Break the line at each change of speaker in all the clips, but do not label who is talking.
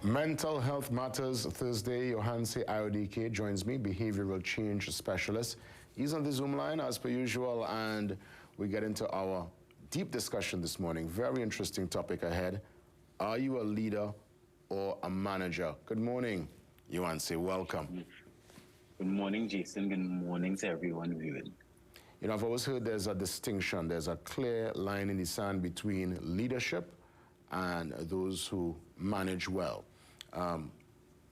Mental Health Matters Thursday. Johanse IODK joins me, behavioral change specialist. He's on the Zoom line as per usual, and we get into our deep discussion this morning. Very interesting topic ahead. Are you a leader or a manager? Good morning, Johanse. Welcome.
Good morning, Jason. Good morning to everyone viewing.
You know, I've always heard there's a distinction, there's a clear line in the sand between leadership and those who manage well.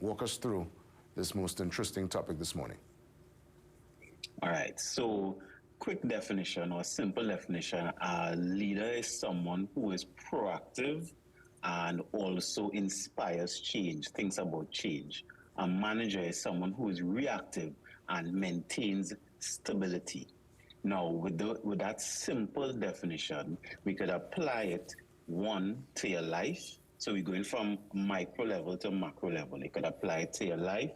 Walk us through this most interesting topic this morning.
All right, so quick definition or simple definition, a leader is someone who is proactive and also inspires change, thinks about change. A manager is someone who is reactive and maintains stability. Now, with that simple definition, we could apply it, one, to your life. So we're going from micro level to macro level. You could apply it to your life.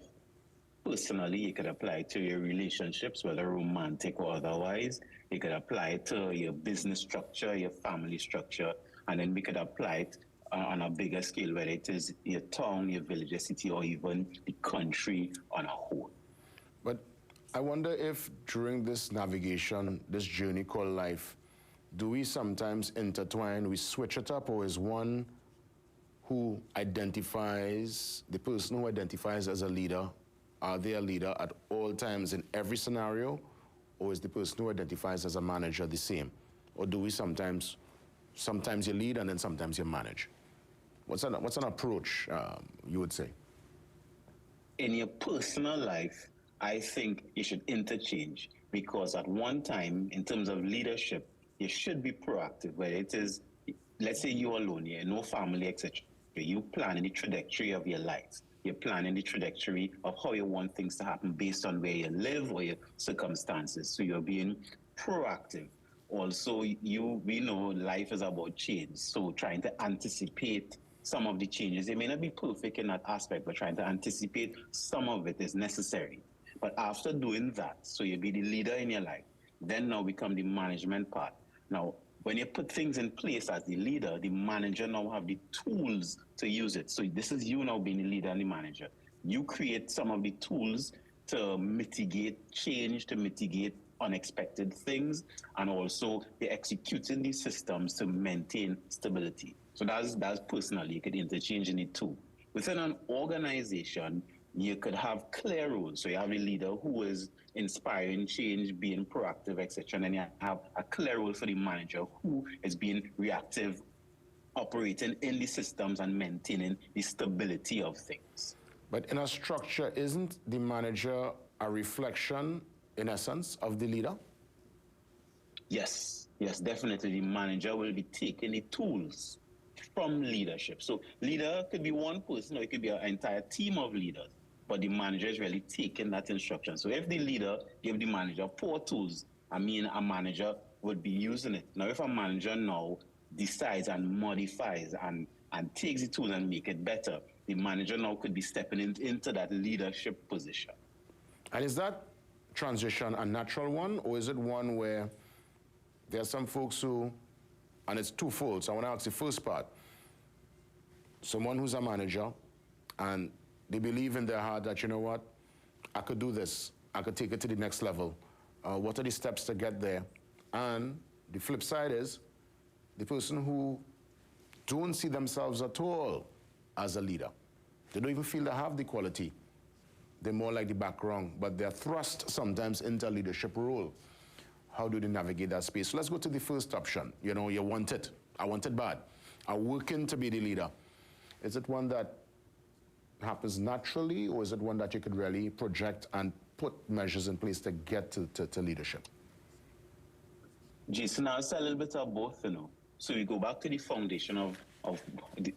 Personally, you could apply it to your relationships, whether romantic or otherwise. You could apply it to your business structure, your family structure, and then we could apply it on a bigger scale, whether it is your town, your village, your city, or even the country on a whole.
But I wonder if during this navigation, this journey called life, do we sometimes intertwine, we switch it up, or is one who identifies, the person who identifies as a leader, are they a leader at all times in every scenario, or is the person who identifies as a manager the same? Or do we sometimes you lead and then sometimes you manage? What's an approach, you would say?
In your personal life, I think you should interchange, because at one time, in terms of leadership, you should be proactive, whether it is, let's say you're alone, you have no family, etc. You plan the trajectory of your life. You're planning the trajectory of how you want things to happen based on where you live or your circumstances. So you're being proactive. Also, we know life is about change. So trying to anticipate some of the changes. It may not be perfect in that aspect, but trying to anticipate some of it is necessary. But after doing that, so you'll be the leader in your life, then now become the management part. Now, when you put things in place as the leader, the manager now have the tools to use it. So this is you now being the leader and the manager. You create some of the tools to mitigate change, to mitigate unexpected things, and also you're executing these systems to maintain stability. So that's personally, you could interchange in it too. Within an organization, you could have clear roles. So you have a leader who is inspiring change, being proactive, etc. And then you have a clear role for the manager who is being reactive, operating in the systems and maintaining the stability of things.
But in a structure, isn't the manager a reflection, in essence, of the leader?
Yes, definitely. The manager will be taking the tools from leadership. So leader could be one person, or it could be an entire team of leaders, but the manager is really taking that instruction. So if the leader gave the manager poor tools, a manager would be using it. Now, if a manager now decides and modifies and takes the tools and make it better, the manager now could be stepping into that leadership position.
And is that transition a natural one, or is it one where there are some folks who, and it's twofold, so I want to ask the first part. Someone who's a manager, and they believe in their heart that, you know what, I could do this, I could take it to the next level. What are the steps to get there? And the flip side is the person who don't see themselves at all as a leader. They don't even feel they have the quality. They're more like the background, but they're thrust sometimes into a leadership role. How do they navigate that space? So let's go to the first option. You know, you want it. I want it bad. I'm working to be the leader. Is it one that happens naturally, or is it one that you could really project and put measures in place to get to leadership?
Jason, I'll say a little bit of both, you know. So we go back to the foundation of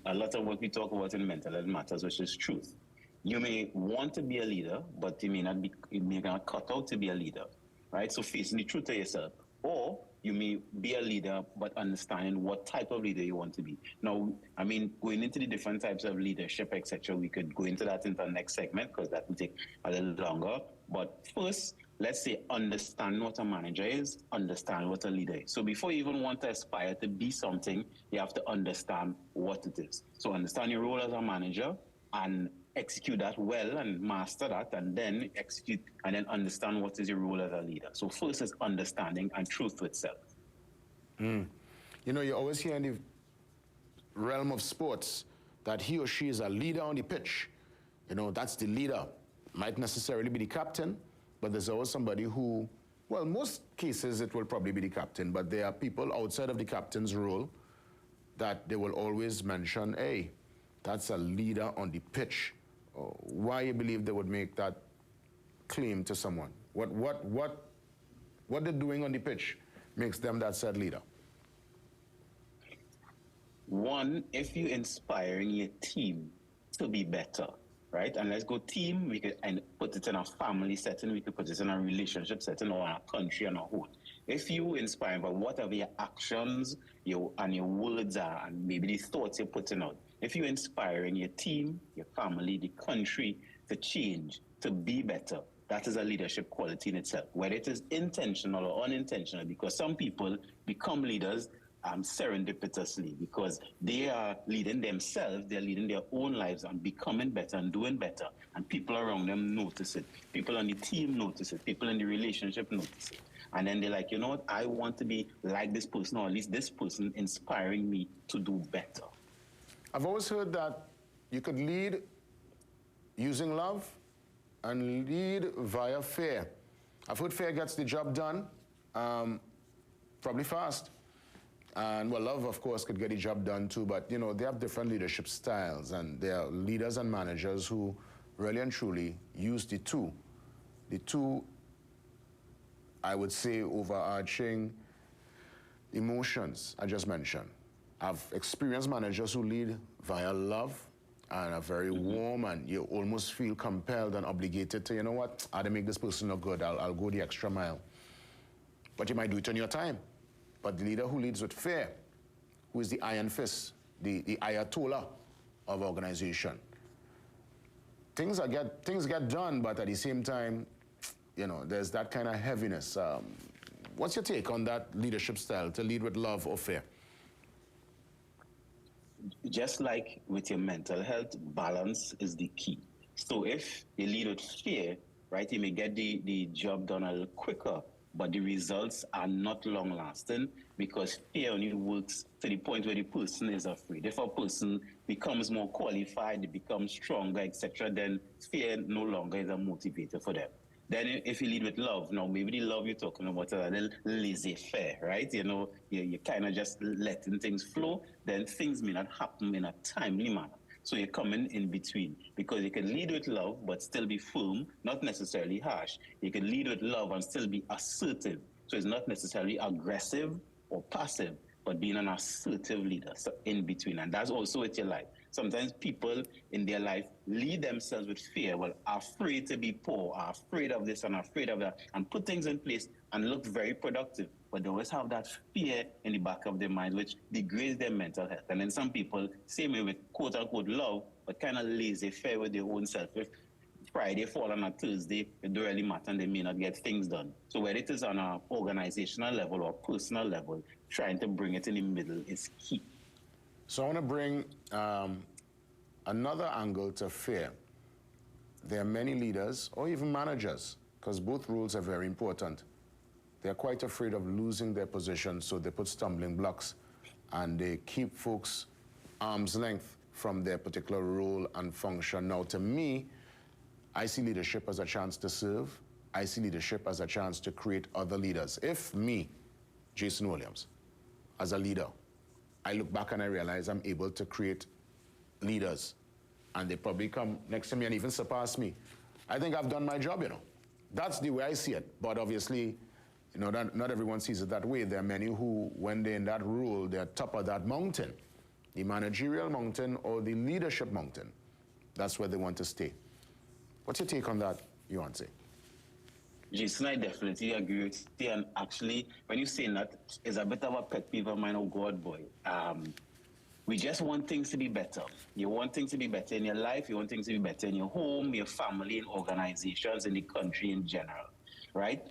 a lot of what we talk about in mental health matters, which is truth. You may want to be a leader, but you may not cut out to be a leader, right? So facing the truth of yourself. Or you may be a leader, but understanding what type of leader you want to be. Now, going into the different types of leadership, etc., we could go into that in the next segment, because that will take a little longer. But first, let's say understand what a manager is, understand what a leader is. So before you even want to aspire to be something, you have to understand what it is. So understand your role as a manager, and execute that well and master that, and then execute and then understand what is your role as a leader. So first is understanding and truth to itself.
You know, you always hear in the realm of sports that he or she is a leader on the pitch. You know, that's the leader. Might necessarily be the captain, but there's always somebody who, well, most cases it will probably be the captain, but there are people outside of the captain's role that they will always mention, hey, that's a leader on the pitch. Why you believe they would make that claim to someone? What they're doing on the pitch makes them that said leader?
One, if you're inspiring your team to be better, right? And let's go team, we could and put it in a family setting, we could put it in a relationship setting or in a country and a whole. If you inspire by whatever your actions your words are and maybe the thoughts you're putting out, if you're inspiring your team, your family, the country to change, to be better, that is a leadership quality in itself, whether it is intentional or unintentional, because some people become leaders serendipitously because they are leading themselves, they're leading their own lives and becoming better and doing better. And people around them notice it. People on the team notice it. People in the relationship notice it. And then they're like, you know what, I want to be like this person, or at least this person inspiring me to do better.
I've always heard that you could lead using love and lead via fear. I've heard fear gets the job done probably fast. And well, love, of course, could get the job done too, but you know, they have different leadership styles, and there are leaders and managers who really and truly use the two, I would say, overarching emotions I just mentioned. I've experienced managers who lead via love and are very warm, and you almost feel compelled and obligated to, you know what, I had to make this person look good, I'll go the extra mile. But you might do it on your time. But the leader who leads with fear, who is the iron fist, the ayatollah of organization, things get done, but at the same time, you know, there's that kind of heaviness. What's your take on that leadership style, to lead with love or fear?
Just like with your mental health, balance is the key. So if you lead with fear, right, you may get the job done a little quicker, but the results are not long lasting because fear only works to the point where the person is afraid. If a person becomes more qualified, they become stronger, etc., then fear no longer is a motivator for them. Then if you lead with love, now maybe the love you're talking about is a little laissez-faire, right? You know, you're kind of just letting things flow, then things may not happen in a timely manner. So you're coming in between, because you can lead with love but still be firm, not necessarily harsh. You can lead with love and still be assertive. So it's not necessarily aggressive or passive, but being an assertive leader, so in between. And that's also with your life. Sometimes people in their life lead themselves with fear, well, are afraid to be poor, are afraid of this and afraid of that, and put things in place and look very productive. But they always have that fear in the back of their mind, which degrades their mental health. And then some people, same way with quote unquote love, but kind of laissez-faire with their own self. If Friday fall on a Thursday, it don't really matter and they may not get things done. So whether it is on an organizational level or personal level, trying to bring it in the middle is key.
So I want to bring another angle to fear. There are many leaders, or even managers, because both roles are very important. They're quite afraid of losing their position, so they put stumbling blocks, and they keep folks arm's length from their particular role and function. Now, to me, I see leadership as a chance to serve. I see leadership as a chance to create other leaders. If me, Jason Williams, as a leader, I look back and I realize I'm able to create leaders, and they probably come next to me and even surpass me, I think I've done my job, you know. That's the way I see it. But obviously, you know, not everyone sees it that way. There are many who, when they're in that role, they're top of that mountain, the managerial mountain or the leadership mountain. That's where they want to stay. What's your take on that, Yuanse?
Jason, I definitely agree with you. And actually, when you say that, it's a bit of a pet peeve of mine, oh God, boy. We just want things to be better. You want things to be better in your life. You want things to be better in your home, your family, in organizations, in the country in general, right?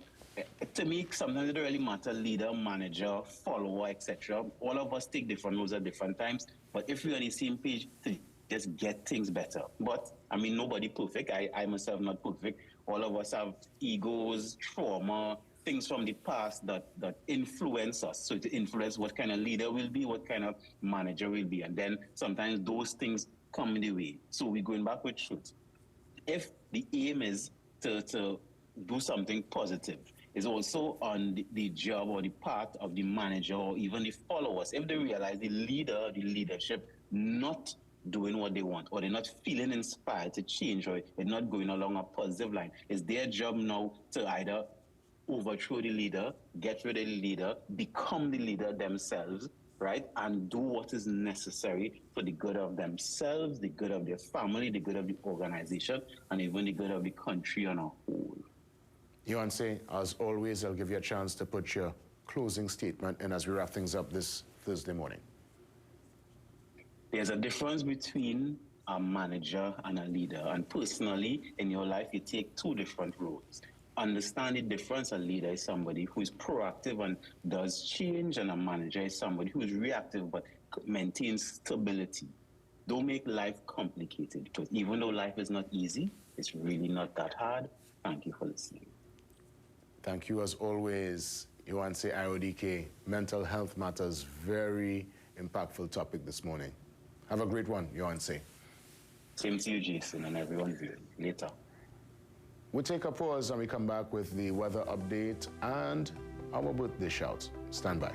To me, sometimes it doesn't really matter, leader, manager, follower, etc. All of us take different roles at different times. But if we're on the same page, to just get things better. But I mean, nobody perfect. I myself not perfect. All of us have egos, trauma, things from the past that influence us. So to influence what kind of leader we'll be, what kind of manager we'll be. And then sometimes those things come in the way. So we're going back with truth. If the aim is to do something positive, is also on the job or the part of the manager or even the followers. If they realize the leader, the leadership, not doing what they want, or they're not feeling inspired to change, or they're not going along a positive line, it's their job now to either overthrow the leader, get rid of the leader, become the leader themselves, right? And do what is necessary for the good of themselves, the good of their family, the good of the organization, and even the good of the country on a whole.
Yohanse, as always, I'll give you a chance to put your closing statement in as we wrap things up this Thursday morning.
There's a difference between a manager and a leader. And personally, in your life, you take two different roles. Understand the difference. A leader is somebody who is proactive and does change, and a manager is somebody who is reactive but maintains stability. Don't make life complicated, because even though life is not easy, it's really not that hard. Thank you for listening.
Thank you, as always, Yohanse IODK. Mental health matters, very impactful topic this morning. Have a great one, Yohanse.
Same to you, Jason, and everyone viewing. Later.
We take a pause and we come back with the weather update and our birthday shout. Stand by.